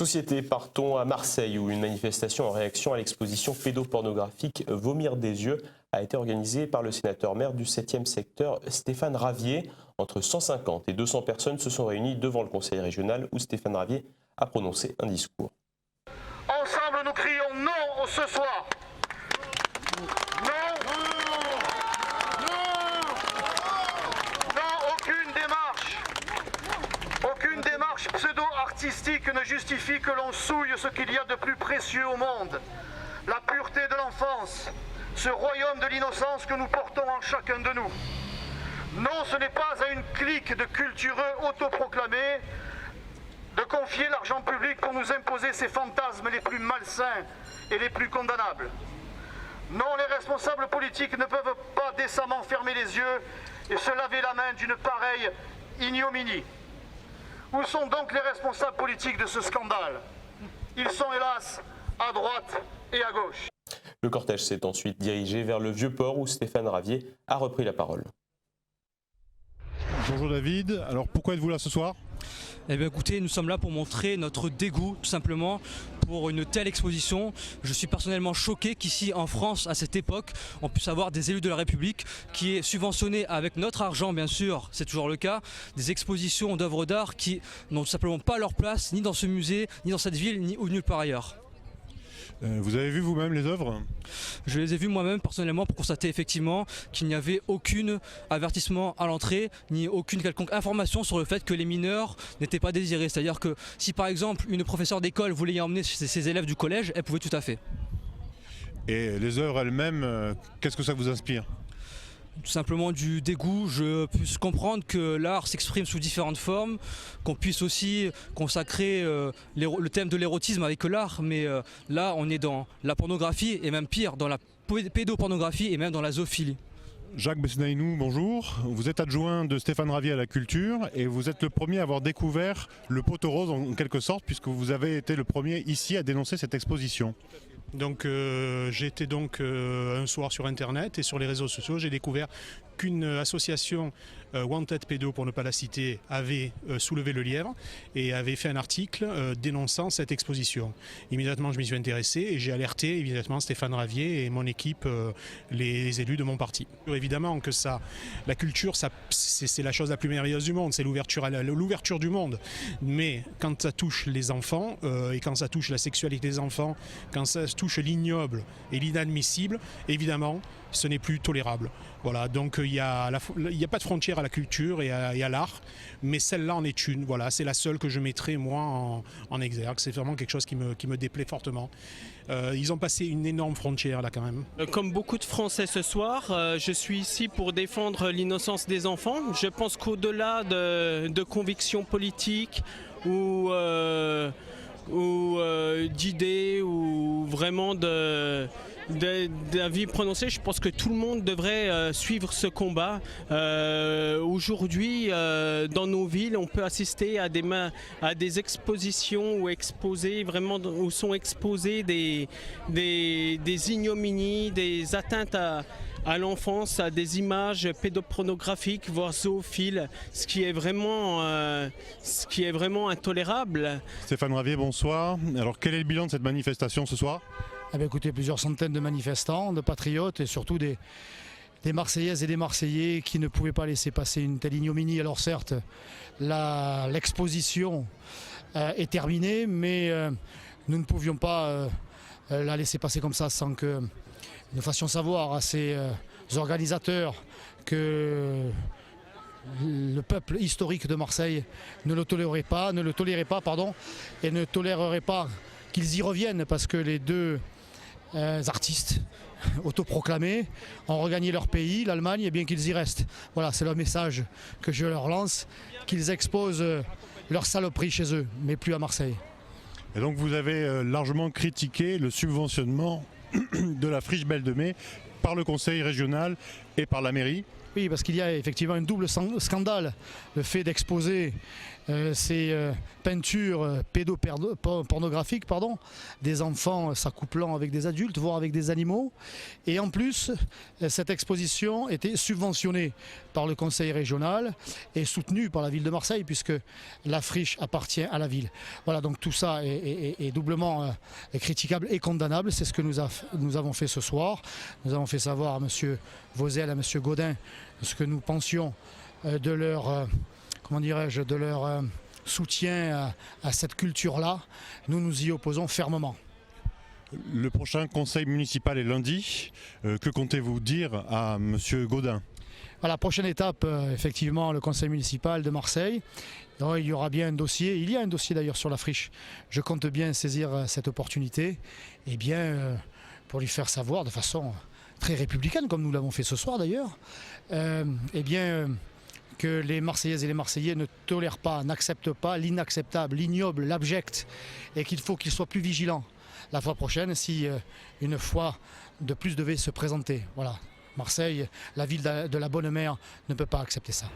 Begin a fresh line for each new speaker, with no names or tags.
Société, partons à Marseille où une manifestation en réaction à l'exposition pédopornographique Vomir des yeux a été organisée par le sénateur-maire du 7e secteur Stéphane Ravier. Entre 150 et 200 personnes se sont réunies devant le conseil régional où Stéphane Ravier a prononcé un discours.
Ensemble, nous crions non ce soir. Non, aucune démarche pseudo-artistique ne justifie que l'on souille ce qu'il y a de plus précieux au monde. La pureté de l'enfance, ce royaume de l'innocence que nous portons en chacun de nous. Non, ce n'est pas à une clique de cultureux autoproclamés de confier l'argent public pour nous imposer ces fantasmes les plus malsains et les plus condamnables. Non, les responsables politiques ne peuvent pas décemment fermer les yeux et se laver la main d'une pareille ignominie. Où sont donc les responsables politiques de ce scandale? Ils sont hélas à droite et à gauche.
Le cortège s'est ensuite dirigé vers le Vieux-Port où Stéphane Ravier a repris la parole.
Bonjour David, alors pourquoi êtes-vous là ce soir ?
Eh bien écoutez, nous sommes là pour montrer notre dégoût tout simplement pour une telle exposition. Je suis personnellement choqué qu'ici en France, à cette époque, on puisse avoir des élus de la République qui est subventionné avec notre argent bien sûr, c'est toujours le cas, des expositions d'œuvres d'art qui n'ont tout simplement pas leur place ni dans ce musée, ni dans cette ville, ni nulle part ailleurs.
Vous avez vu vous-même les œuvres ?
Je les ai vues moi-même personnellement pour constater effectivement qu'il n'y avait aucun avertissement à l'entrée ni aucune quelconque information sur le fait que les mineurs n'étaient pas désirés. C'est-à-dire que si par exemple une professeure d'école voulait y emmener ses élèves du collège, elle pouvait tout à fait.
Et les œuvres elles-mêmes, qu'est-ce que ça vous inspire ?
Tout simplement du dégoût, je puisse comprendre que l'art s'exprime sous différentes formes, qu'on puisse aussi consacrer le thème de l'érotisme avec l'art, mais là on est dans la pornographie et même pire, dans la pédopornographie et même dans la zoophilie.
Jacques Besnaïnou, bonjour. Vous êtes adjoint de Stéphane Ravier à la culture et vous êtes le premier à avoir découvert le poteau rose en quelque sorte puisque vous avez été le premier ici à dénoncer cette exposition.
Donc j'ai été un soir sur internet et sur les réseaux sociaux, j'ai découvert qu'une association Wanted Pédo pour ne pas la citer avait soulevé le lièvre et avait fait un article dénonçant cette exposition. Immédiatement je m'y suis intéressé et j'ai alerté immédiatement Stéphane Ravier et mon équipe, les élus de mon parti. Évidemment que la culture c'est la chose la plus merveilleuse du monde, c'est l'ouverture du monde. Mais quand ça touche les enfants et quand ça touche la sexualité des enfants, quand ça touche l'ignoble et l'inadmissible, évidemment ce n'est plus tolérable. Voilà, donc il n'y a pas de frontière à la culture et à l'art, mais celle-là en est une. Voilà, c'est la seule que je mettrai moi en exergue. C'est vraiment quelque chose qui me déplaît fortement. Ils ont passé une énorme frontière là quand même.
Comme beaucoup de Français ce soir, je suis ici pour défendre l'innocence des enfants. Je pense qu'au-delà de convictions politiques ou d'idées ou vraiment d'avis prononcés, je pense que tout le monde devrait suivre ce combat. Aujourd'hui, dans nos villes, on peut assister à des expositions où sont exposées des ignominies, des atteintes à l'enfance, à des images pédopornographiques, voire zoophiles, ce qui est vraiment intolérable.
Stéphane Ravier, bonsoir. Alors quel est le bilan de cette manifestation ce soir ?
Eh bien, écoutez, plusieurs centaines de manifestants, de patriotes et surtout des Marseillaises et des Marseillais qui ne pouvaient pas laisser passer une telle ignominie. Alors certes, l'exposition est terminée, mais nous ne pouvions pas la laisser passer comme ça sans que nous fassions savoir à ces organisateurs que le peuple historique de Marseille ne le tolérerait pas, et ne tolérerait pas qu'ils y reviennent parce que les deux artistes autoproclamés ont regagné leur pays, l'Allemagne, et bien qu'ils y restent. Voilà, c'est le message que je leur lance, qu'ils exposent leur saloperie chez eux, mais plus à Marseille.
Et donc vous avez largement critiqué le subventionnement de la friche Belle de Mai par le conseil régional et par la mairie.
Oui, parce qu'il y a effectivement un double scandale, le fait d'exposer ces peintures pédopornographiques, des enfants s'accouplant avec des adultes, voire avec des animaux. Et en plus, cette exposition était subventionnée par le conseil régional et soutenue par la ville de Marseille, puisque la friche appartient à la ville. Voilà, donc tout ça est doublement critiquable et condamnable. C'est ce que nous avons fait ce soir. Nous avons fait savoir à M. Vauzel, à M. Gaudin, ce que nous pensions de leur soutien à cette culture-là. Nous nous y opposons fermement.
Le prochain conseil municipal est lundi. Que comptez-vous dire à M. Gaudin?
À la prochaine étape, effectivement, le conseil municipal de Marseille. Il y aura bien un dossier, il y a un dossier d'ailleurs sur la friche. Je compte bien saisir cette opportunité pour lui faire savoir de façon très républicaine, comme nous l'avons fait ce soir d'ailleurs, que les Marseillaises et les Marseillais ne tolèrent pas, n'acceptent pas l'inacceptable, l'ignoble, l'abject, et qu'il faut qu'ils soient plus vigilants la fois prochaine si une fois de plus devait se présenter. Voilà. Marseille, la ville de la bonne mère, ne peut pas accepter ça.